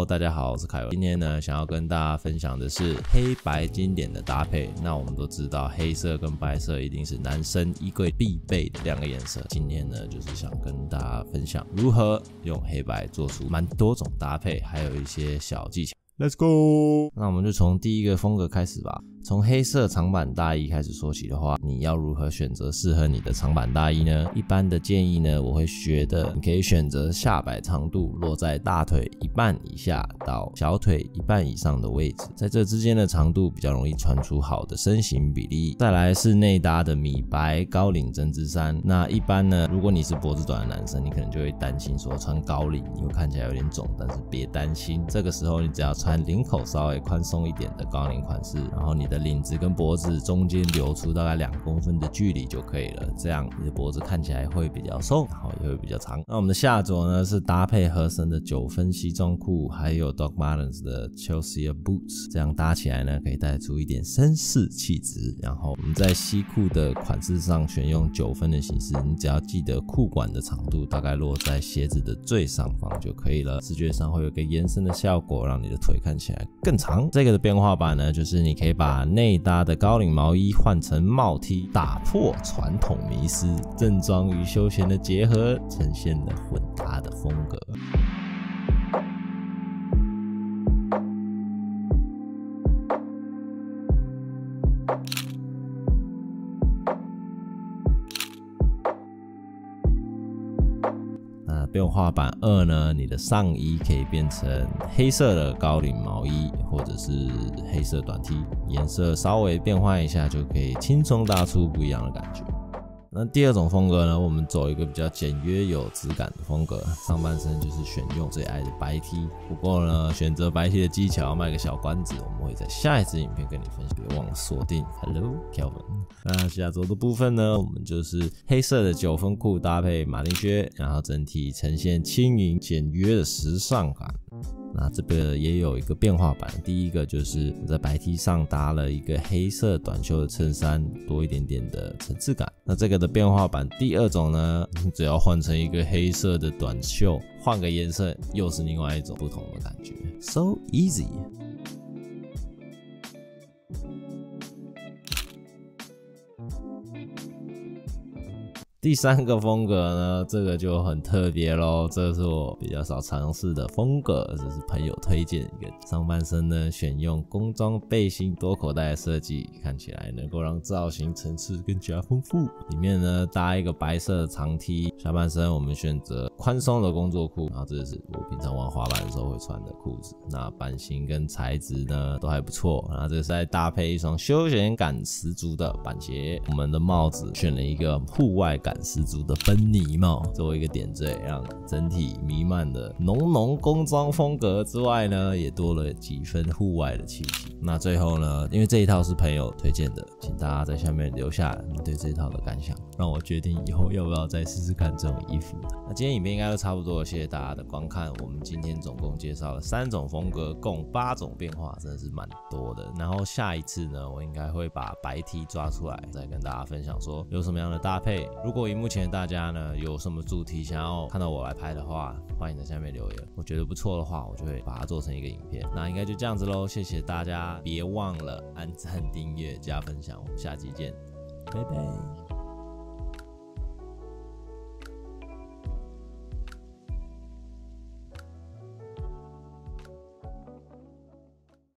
大家好，我是凯文。今天呢，想要跟大家分享的是黑白经典的搭配。那我们都知道，黑色跟白色一定是男生衣柜必备的两个颜色。今天呢，就是想跟大家分享如何用黑白做出蛮多种搭配，还有一些小技巧。Let's go！ 那我们就从第一个风格开始吧。从黑色长版大衣开始说起的话，你要如何选择适合你的长版大衣呢？一般的建议呢，我会觉得你可以选择下摆长度落在大腿一半以下到小腿一半以上的位置，在这之间的长度比较容易穿出好的身形比例。再来是内搭的米白高领针织衫。那一般呢，如果你是脖子短的男生，你可能就会担心说穿高领你会看起来有点肿，但是别担心，这个时候你只要穿领口稍微宽松一点的高领款式，然后你的领子跟脖子中间留出大概2公分的距离就可以了，这样你的脖子看起来会比较瘦，然后也会比较长。那我们的下着呢是搭配合身的9分西装裤，还有 Doc Martens 的 Chelsea Boots， 这样搭起来呢可以带出一点绅士气质。然后我们在西裤的款式上选用9分的形式，你只要记得裤管的长度大概落在鞋子的最上方就可以了，视觉上会有一个延伸的效果，让你的腿看起来更长。这个的变化版呢，就是你可以把内搭的高领毛衣换成帽 T， 打破传统迷思，正装与休闲的结合，呈现了混搭的风格。变化版2呢，你的上衣可以变成黑色的高领毛衣，或者是黑色短 T， 颜色稍微变换一下就可以轻松搭出不一样的感觉。那第二种风格呢，我们走一个比较简约有质感的风格，上半身就是选用最爱的白 T。不过呢，选择白 T 的技巧卖个小关子，我们会在下一支影片跟你分享，别忘了锁定。Hello Kelvin。那下周的部分呢，我们就是黑色的9分裤搭配马丁靴，然后整体呈现轻盈简约的时尚感。那这个也有一个变化版，第一个就是我在白 T 上搭了一个黑色短袖的衬衫，多一点点的层次感。那这个的变化版第2种呢，只要换成一个黑色的短袖，换个颜色又是另外一种不同的感觉 ，so easy。第3个风格呢，这个就很特别咯，这是我比较少尝试的风格，这是朋友推荐一个。上半身呢选用工装背心多口袋的设计，看起来能够让造型层次更加丰富。里面呢搭一个白色的长 T， 下半身我们选择宽松的工作裤，然后这是我平常玩滑板的时候会穿的裤子。那版型跟材质呢都还不错，然后这个是再搭配一双休闲感十足的板鞋。我们的帽子选了一个户外感十足的奔尼帽作为一个点缀，让整体弥漫的浓工装风格之外呢，也多了几分户外的气息。那最后呢，因为这一套是朋友推荐的，请大家在下面留下你对这一套的感想，让我决定以后要不要再试试看这种衣服。那今天影片应该都差不多了，谢谢大家的观看。我们今天总共介绍了3种风格，共8种变化，真的是蛮多的。然后下一次呢，我应该会把白 T 抓出来，再跟大家分享说有什么样的搭配。如果目前大家呢有什么主题想要看到我来拍的话，欢迎在下面留言，我觉得不错的话，我就会把它做成一个影片。那应该就这样子咯，谢谢大家，别忘了按赞、订阅、加分享，我们下期见，拜拜。